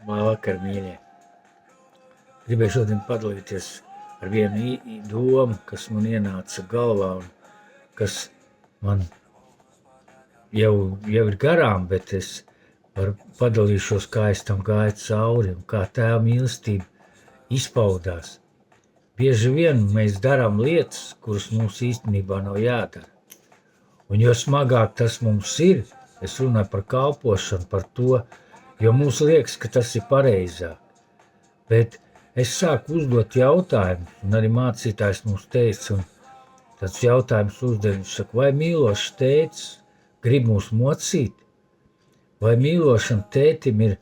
Labvakar, mīļie! Gribēju šodien padalīties ar vienu domu, kas man ienāca galvā un kas man jau ir garām, bet es padalīšos, kā es tam gāju cauri un kā Tēva mīlestība izpaudās. Bieži vien mēs darām lietas, kuras mums īstenībā nav jādara. Un jo smagāk tas mums ir, es runāju par kalpošanu, par to, jo mums liekas, ka tas ir pareizāk. Bet es sāku uzdot jautājumus, un arī mācītājs mums teica, un tāds jautājums uzdev, viņš saka, vai mīlošs tētis grib mūs mocīt? Vai mīlošam tētim ir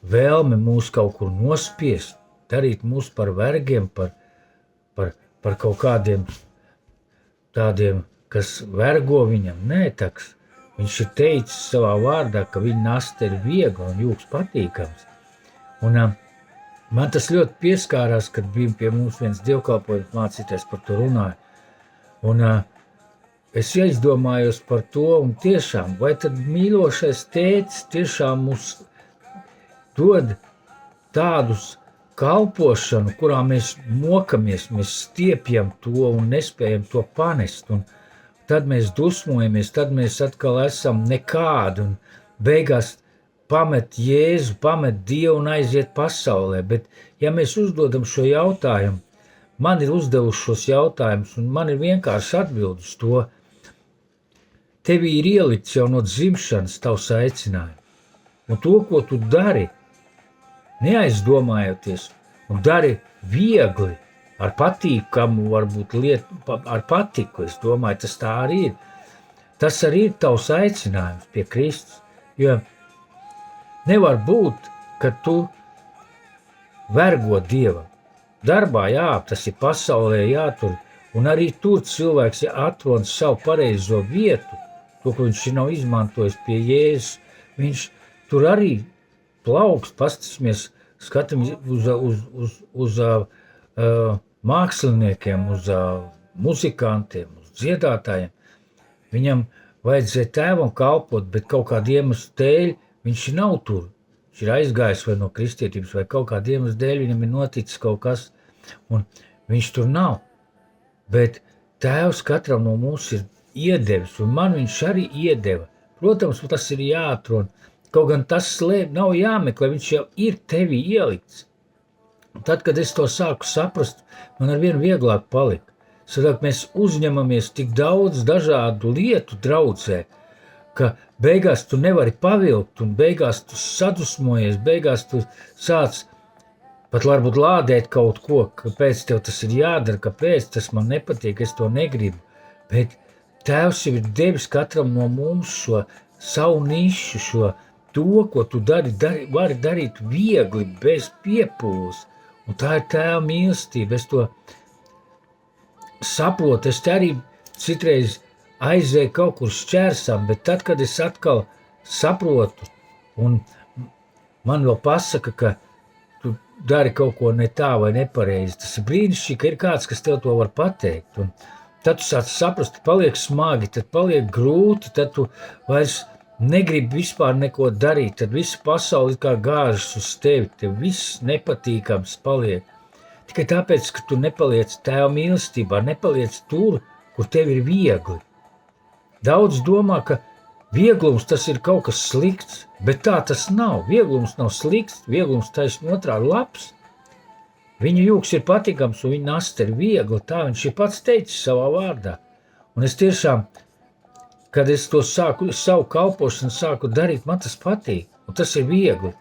vēlme mūs kaut kur nospiest, darīt mūs par vergiem, par kaut kādiem tādiem, kas vergo viņam? Nē, taks. Viņš ir teicis savā vārdā, ka viņa nasta ir viegla un jūks patīkams. Un man tas ļoti pieskārās, kad bija pie mums viens dievkalpojums mācītājs par to runāja. Un es aizdomājos par to, un tiešām, vai tad mīlošais tētis tiešām mums dod tādus kalpošanu, kurā mēs mokamies, mēs stiepjam to un nespējam to panest. Un tad mēs dusmojamies, tad mēs atkal esam nekādi un beigās pamet Jēzu, pamet Dievu un aiziet pasaulē. Bet ja mēs uzdodam šo jautājumu, man ir uzdevuši šos jautājumus un man ir vienkārši atbild uz to. Tevī ir ielikts jau no dzimšanas tavs aicinājums. Un to, ko tu dari, neaizdomājoties un dari viegli, ar patīkamu, varbūt lietu, ar patiku, es domāju, tas tā arī ir. Tas arī ir tavs aicinājums pie Kristus, jo nevar būt, ka tu vergo Dievam. Darbā, jā, tas ir pasaulē jātur, un arī tur cilvēks atrod savu pareizo vietu, to, ko viņš nav izmantojis pie Jēzus, viņš tur arī plaukst, pastamies, skatāmies uz māksliniekiem, uz muzikantiem, uz dziedātājiem. Viņam vajadzēja Tēvam kalpot, bet kaut kādu iemeslu dēļ viņš nav tur. Viņš ir aizgājis vai no kristietības, vai kaut kādu iemeslu dēļ viņam ir noticis kaut kas, un viņš tur nav. Bet Tēvs katram no mums ir iedevis, un man viņš arī iedeva. Protams, tas ir jāatrod. Kaut gan tas nav jāmeklē, viņš jau ir tevī ielikts. Un tad, kad es to sāku saprast, man arvien vieglāk palika. Sadāk, mēs uzņemamies tik daudz dažādu lietu draudzē, ka beigās tu nevari pavilkt, un beigās tu sadusmojies, beigās tu sāc pat varbūt lādēt kaut ko, kāpēc tev tas ir jādara, kāpēc tas man nepatīk, es to negribu. Bet Tēvs jau ir devis katram no mums šo savu nišu, to, ko tu vari darīt viegli, bez piepūles. Un tā ir Tēva mīlestība. Es to saprotu, es te arī citreiz aizēju kaut kur šķērsām, bet tad, kad es atkal saprotu, un man vēl pasaka, ka tu dari kaut ko ne tā vai nepareizi, tas ir brīnišķīgi, ka ir kāds, kas tev to var pateikt. Un tad tu sāc saprast, paliek smagi, tad paliek grūti, tad tu vairs negribi vispār neko darīt, tad visa pasauli kā gāžas uz tevi, tev viss nepatīkams paliek. Tikai tāpēc, ka tu nepaliec Tēva mīlestībā, nepaliec tur, kur tev ir viegli. Daudz domā, ka vieglums tas ir kaut kas slikts, bet tā tas nav. Vieglums nav slikts, vieglums taisn otrādi labs. Viņa jūks ir patīkams un viņa nasta ir viegla, tā viņš ir pats teicis savā vārdā. Un es tiešām, kad es to savu kalpošanu sāku darīt, man tas patīk, un tas ir viegli.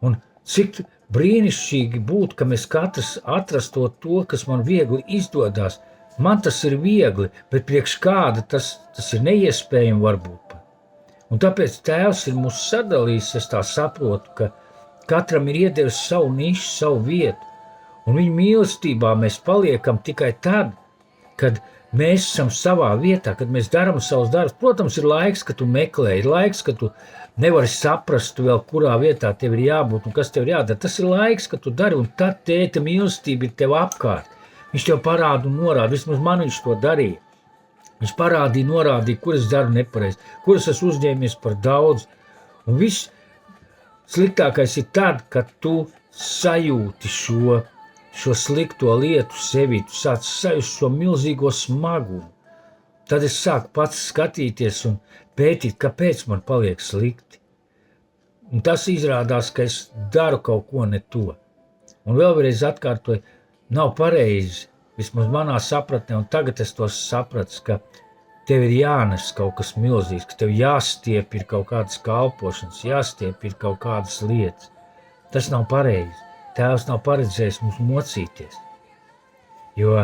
Un cik brīnišķīgi būtu, ka mēs katrs atrasto to, kas man viegli izdodās. Man tas ir viegli, bet priekš kāda tas ir neiespējami varbūt. Un tāpēc Tēvs ir mūs sadalījis, es tā saprotu, ka katram ir iedevis savu nišu, savu vietu. Un viņa mīlestībā mēs paliekam tikai tad, kad mēs esam savā vietā, kad mēs darām savus darbus. Protams, ir laiks, kad tu meklē, ir laiks, kad tu nevari saprast vēl, kurā vietā tev ir jābūt un kas tev ir jādara. Tas ir laiks, kad tu dari, un tad tēta mīlestība ir tev apkārt. Viņš tev parāda un norāda, vismaz man viņš to darīja. Viņš parādīja, norādīja, kur es daru nepareizi, kur es esmu uzņēmies par daudz. Un viss Sliktākais ir tad, kad tu sajūti šo slikto lietu sevī, tu sāc sajust šo milzīgo smagumu. Tad es sāku pats skatīties un pētīt, kāpēc man paliek slikti. Un tas izrādās, ka es daru kaut ko ne to. Un vēlreiz atkārtoju, nav pareizi, vismaz manā sapratnē, un tagad es to sapratu, ka tev ir jānes kaut kas milzīgs, ka tev jāstiep ir kaut kādas kalpošanas, jāstiep ir kaut kādas lietas. Tas nav pareizi. Tēvs nav paredzējis mums mocīties, jo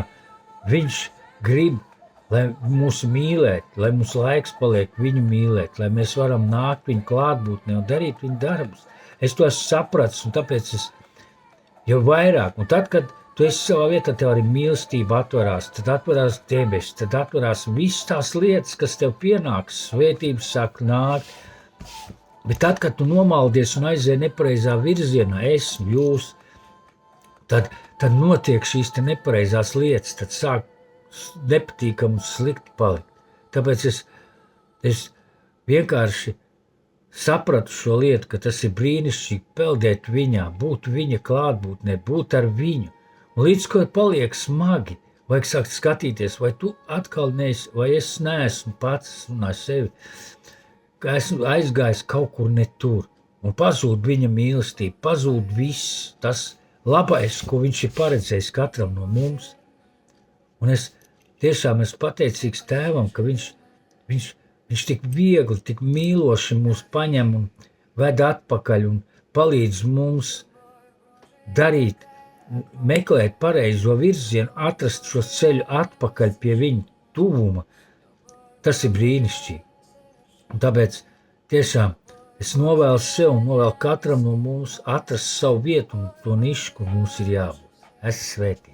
viņš grib, lai mūsu mīlēt, lai mūsu laiks paliek viņu mīlēt, lai mēs varam nākt viņu klātbūtnē un darīt viņu darbus. Es to esmu sapratis, un tāpēc es jau vairāk, un tad, kad tu esi savā vietā, tev arī mīlestība atverās, tad atverās debesis, tad atverās visas tās lietas, kas tev pienāks, svētības sāk nākt. Bet tad, kad tu nomaldies un aizēji nepareizā virzienā, jūs, tad notiek šīs te nepareizās lietas, tad sāk nepatīkam un slikti palikt. Tāpēc es vienkārši sapratu šo lietu, ka tas ir brīnišķīgi peldēt viņā, būt viņa klātbūtnē, būt ar viņu. Un līdz ko paliek smagi, vajag sākt skatīties, vai tu atkal neesi, vai es neesmu pats runāju sevi, ka esmu aizgājis kaut kur ne tur, un pazūd viņa mīlestība, pazūd viss tas labais, ko viņš ir paredzējis katram no mums. Un es tiešām esmu pateicīgs tēvam, ka viņš tik viegli, tik mīloši mūs paņem un ved atpakaļ un palīdz mums darīt, meklēt pareizo virzienu, atrast šo ceļu atpakaļ pie viņa tuvuma. Tas ir brīnišķīgi. Un tāpēc tiešām es novēlu sev un novēlu katram no mums atrast savu vietu un to nišu, kur mums ir jābūt. Esmu svētīts.